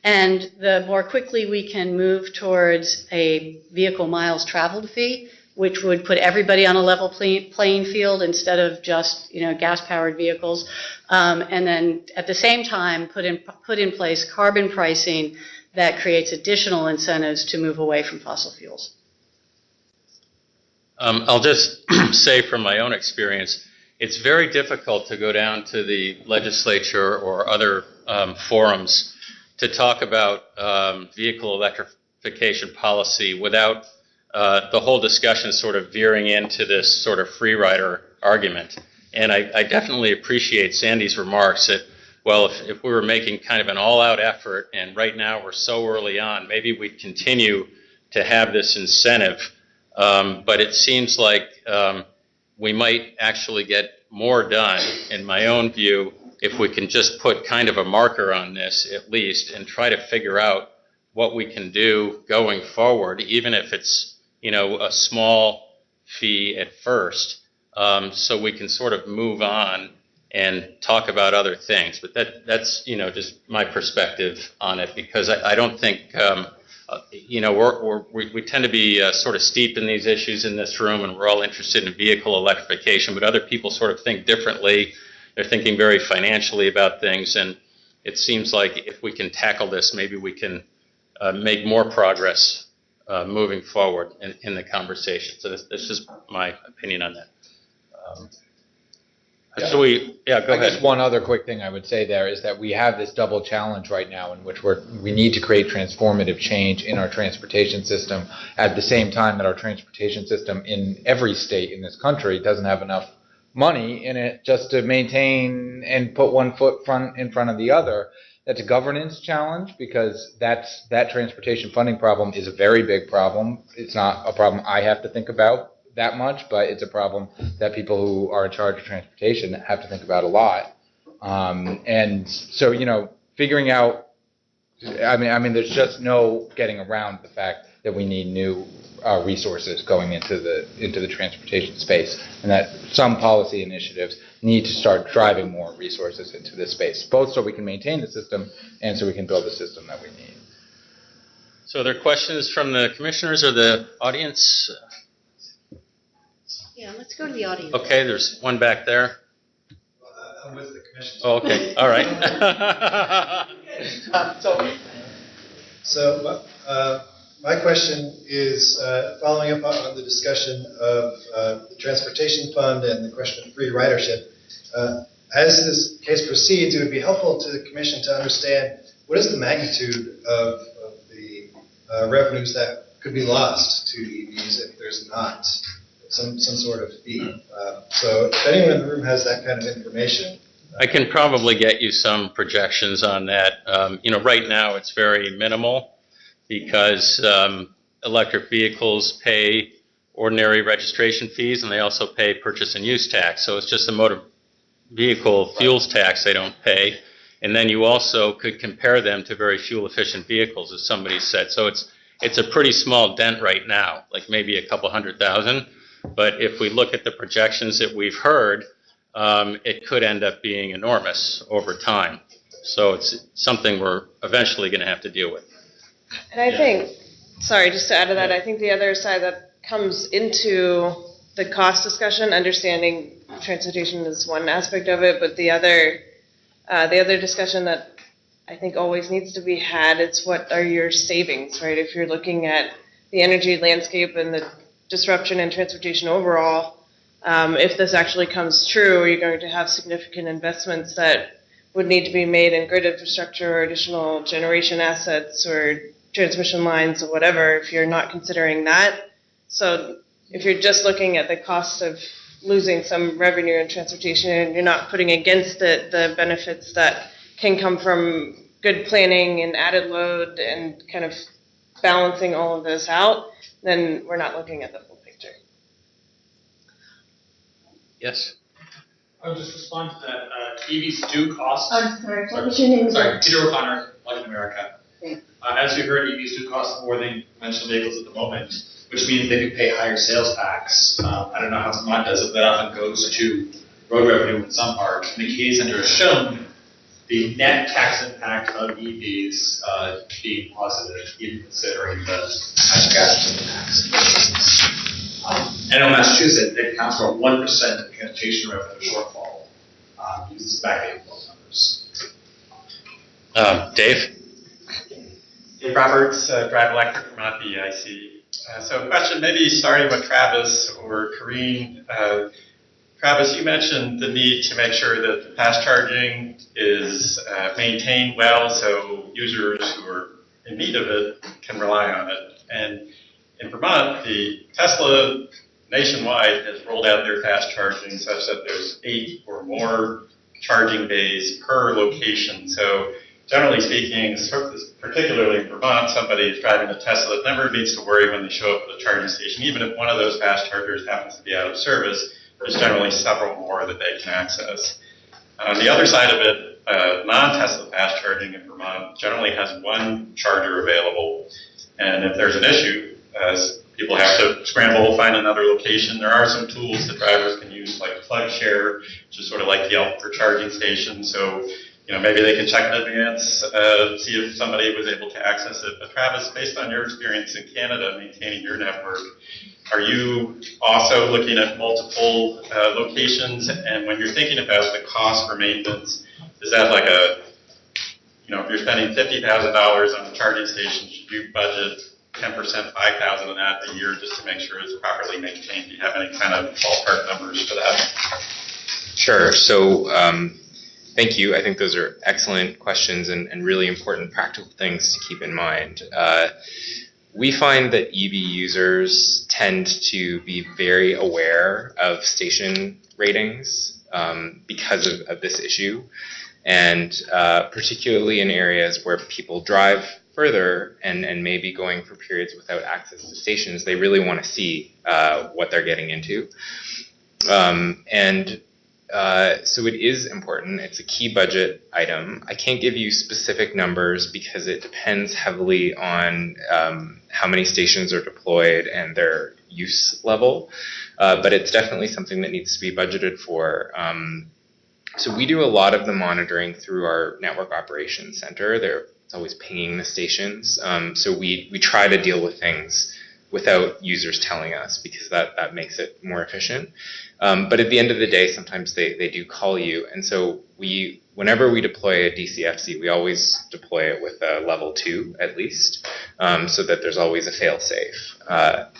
And the more quickly we can move towards a vehicle miles traveled fee, which would put everybody on a level playing field instead of just gas-powered vehicles, and then at the same time put in place carbon pricing that creates additional incentives to move away from fossil fuels. I'll just say from my own experience, it's very difficult to go down to the legislature or other forums to talk about vehicle electrification policy without the whole discussion sort of veering into this sort of free rider argument. And I definitely appreciate Sandy's remarks that, well, if we were making kind of an all-out effort, and right now we're so early on, maybe we'd continue to have this incentive. But it seems like we might actually get more done, in my own view, if we can just put kind of a marker on this at least and try to figure out what we can do going forward, even if it's a small fee at first, so we can sort of move on and talk about other things. But that's just my perspective on it, because I don't think we tend to be sort of steep in these issues in this room, and we're all interested in vehicle electrification, but other people sort of think differently. They're thinking very financially about things, and it seems like if we can tackle this, maybe we can make more progress moving forward in the conversation. So this is my opinion on that. Go ahead. I guess one other quick thing I would say there is that we have this double challenge right now in which we need to create transformative change in our transportation system at the same time that our transportation system in every state in this country doesn't have enough money in it just to maintain and put one foot in front of the other. That's a governance challenge, because that transportation funding problem is a very big problem. It's not a problem I have to think about that much, but it's a problem that people who are in charge of transportation have to think about a lot. And so, figuring out, I mean, there's just no getting around the fact that we need new resources going into the transportation space, and that some policy initiatives need to start driving more resources into this space, both so we can maintain the system and so we can build the system that we need. So are there questions from the commissioners or the audience? Yeah, let's go to the audience. Okay, there's one back there. I'm with the commission. Oh, okay, all right. So my question is following up on the discussion of the transportation fund and the question of free ridership. As this case proceeds, it would be helpful to the commission to understand what is the magnitude of the revenues that could be lost to EVs if there's not some sort of fee. So if anyone in the room has that kind of information. I can probably get you some projections on that. Right now it's very minimal, because electric vehicles pay ordinary registration fees, and they also pay purchase and use tax. So it's just a motor vehicle fuels tax they don't pay. And then you also could compare them to very fuel efficient vehicles, as somebody said. So it's a pretty small dent right now, like maybe a couple 100,000. But if we look at the projections that we've heard, it could end up being enormous over time. So it's something we're eventually going to have to deal with. And I think, sorry, just to add to that, I think the other side that comes into the cost discussion, understanding transportation is one aspect of it, but the other discussion that I think always needs to be had is what are your savings, right? If you're looking at the energy landscape and the disruption in transportation overall, if this actually comes true, you're going to have significant investments that would need to be made in grid infrastructure or additional generation assets or transmission lines or whatever, if you're not considering that. So if you're just looking at the cost of losing some revenue in transportation and you're not putting against it the benefits that can come from good planning and added load and kind of balancing all of this out, then we're not looking at the full picture. Yes? I would just respond to that. EVs do cost. I'm sorry, what was your name? Sorry, Peter O'Connor, Life in America. As you heard, EVs do cost more than conventional vehicles at the moment, which means they could pay higher sales tax. I don't know how Vermont does it, but that often goes to road revenue in some part. And the Canadian Center has shown the net tax impact of EVs being positive, even considering the high gas tax. And in Massachusetts, it accounts for 1% of transportation revenue shortfall. Uses back in those numbers. Dave? Dave Roberts, Drive Electric, Vermont BEIC. So question maybe starting with Travis or Corrine. Travis, you mentioned the need to make sure that the fast charging is maintained well so users who are in need of it can rely on it. And in Vermont, the Tesla nationwide has rolled out their fast charging such that there's 8 or more charging bays per location. So generally speaking, particularly in Vermont, somebody is driving a Tesla never needs to worry when they show up at a charging station. Even if one of those fast chargers happens to be out of service, there's generally several more that they can access. On the other side of it, non-Tesla fast charging in Vermont generally has one charger available. And if there's an issue, as people have to scramble, find another location. There are some tools that drivers can use, like Plug Share, which is sort of like Yelp for charging stations. So, maybe they can check in advance, see if somebody was able to access it. But Travis, based on your experience in Canada maintaining your network, are you also looking at multiple locations? And when you're thinking about the cost for maintenance, is that like if you're spending $50,000 on a charging station, should you budget 10%, $5,000 of that a year just to make sure it's properly maintained? Do you have any kind of ballpark numbers for that? Sure. So, thank you. I think those are excellent questions and really important practical things to keep in mind. We find that EV users tend to be very aware of station ratings because of this issue, and particularly in areas where people drive further and may be going for periods without access to stations, they really want to see what they're getting into. So it is important. It's a key budget item. I can't give you specific numbers because it depends heavily on how many stations are deployed and their use level, but it's definitely something that needs to be budgeted for. So we do a lot of the monitoring through our network operations center. It's always pinging the stations. So we try to deal with things without users telling us, because that makes it more efficient. But at the end of the day, sometimes they do call you. And so whenever we deploy a DCFC, we always deploy it with a level 2 at least, so that there's always a fail-safe.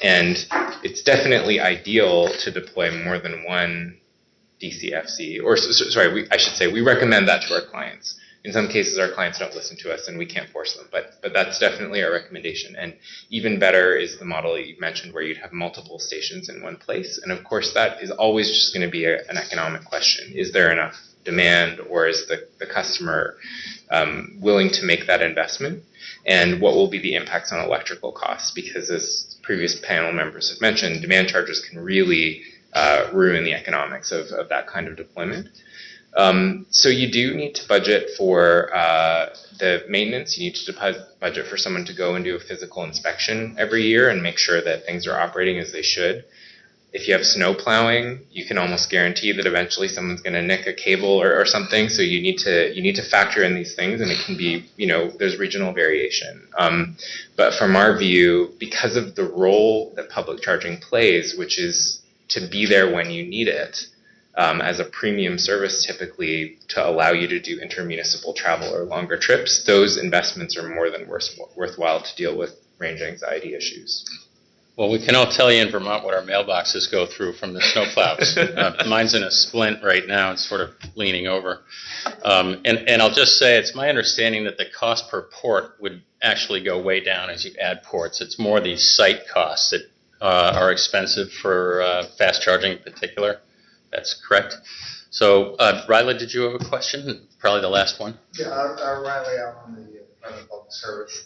And it's definitely ideal to deploy more than one DCFC, or sorry, I should say we recommend that to our clients. In some cases, our clients don't listen to us and we can't force them, but that's definitely our recommendation. And even better is the model that you mentioned where you'd have multiple stations in one place. And of course, that is always just going to be an economic question. Is there enough demand, or is the customer willing to make that investment? And what will be the impacts on electrical costs? Because as previous panel members have mentioned, demand charges can really ruin the economics of that kind of deployment. So you do need to budget for the maintenance. You need to budget for someone to go and do a physical inspection every year and make sure that things are operating as they should. If you have snow plowing, you can almost guarantee that eventually someone's going to nick a cable or something. So you need to factor in these things, and it can be, there's regional variation. But from our view, because of the role that public charging plays, which is to be there when you need it, as a premium service typically to allow you to do intermunicipal travel or longer trips, those investments are more than worthwhile to deal with range anxiety issues. Well, we can all tell you in Vermont what our mailboxes go through from the snowplows. Mine's in a splint right now. It's sort of leaning over. And I'll just say it's my understanding that the cost per port would actually go way down as you add ports. It's more the site costs that are expensive for fast charging in particular. That's correct. So, Riley, did you have a question? Probably the last one. Yeah, Riley, I'm on the Department of Public Service.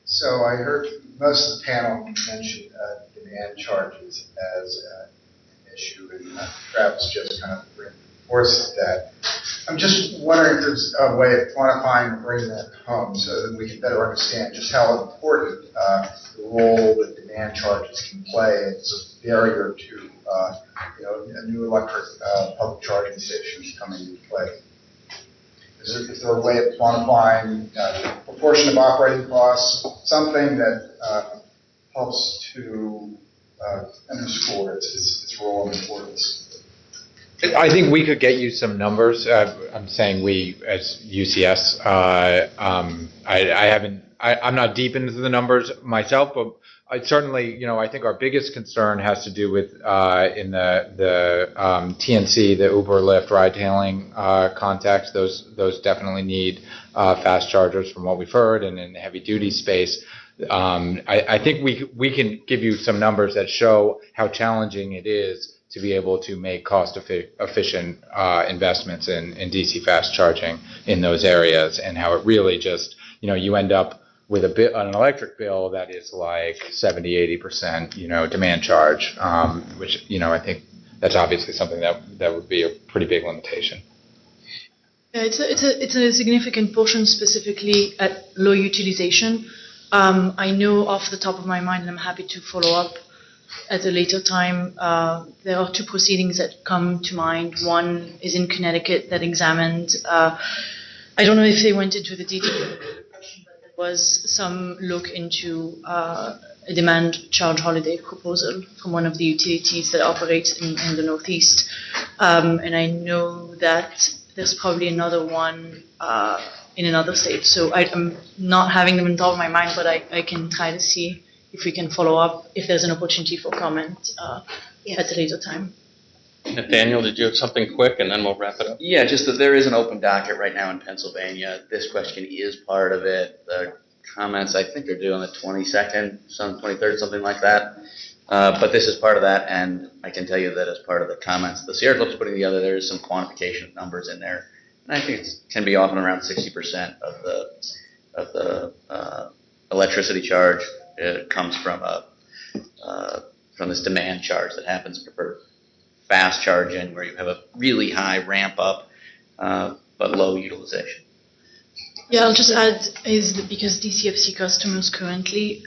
So I heard most of the panel mention demand charges as an issue, and Travis just kind of reinforced that. I'm just wondering if there's a way of quantifying and bringing that home so that we can better understand just how important the role that demand charges can play as a barrier to a new electric public charging stations coming into play. Is there a way of quantifying the proportion of operating costs, something that helps to underscore its role and importance? I think we could get you some numbers. I'm saying we as UCS. I'm not deep into the numbers myself, but I certainly, I think our biggest concern has to do with in the TNC, the Uber, Lyft, ride-hailing context. Those definitely need fast chargers, from what we've heard, and in the heavy-duty space. I think we can give you some numbers that show how challenging it is to be able to make cost-efficient investments in DC fast charging in those areas, and how it really just, you end up with an electric bill that is like 70-80%, demand charge, which, I think that's obviously something that would be a pretty big limitation. Yeah, it's a significant portion, specifically at low utilization. I know off the top of my mind, and I'm happy to follow up at a later time. There are two proceedings that come to mind. One is in Connecticut that examined, I don't know if they went into the detail of the question, but there was some look into a demand charge holiday proposal from one of the utilities that operates in the Northeast. And I know that there's probably another one in another state. So I'm not having them on top of my mind, but I can try to see if we can follow up, if there's an opportunity for comment at a later time. Nathaniel, did you have something quick, and then we'll wrap it up? Yeah, just that there is an open docket right now in Pennsylvania. This question is part of it. The comments, I think, are due on the 22nd, 23rd, something like that. But this is part of that, and I can tell you that as part of the comments the Sierra Club's putting together, there is some quantification of numbers in there. And I think it can be often around 60% of the electricity charge. It comes from this demand charge that happens for fast charging, where you have a really high ramp up, but low utilization. Yeah, I'll just add is that because DCFC customers currently,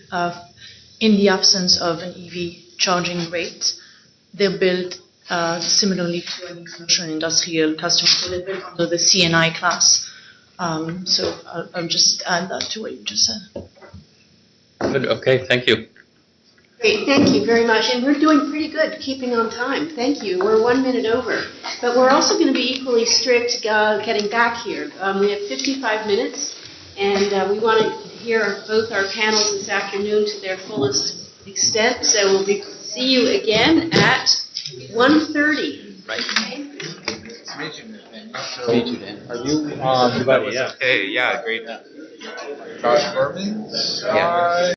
in the absence of an EV charging rate, they're billed similarly to any commercial and industrial customers, so they're billed under the CNI class. So I'll just add that to what you just said. Good, okay, thank you. Great, thank you very much. And we're doing pretty good keeping on time. Thank you. We're 1 minute over. But we're also going to be equally strict getting back here. We have 55 minutes, and we want to hear both our panels this afternoon to their fullest extent. So we'll see you again at 1:30. Right. Meet you, Dan. Are you Hey, yeah, great. Josh Berman? Yeah.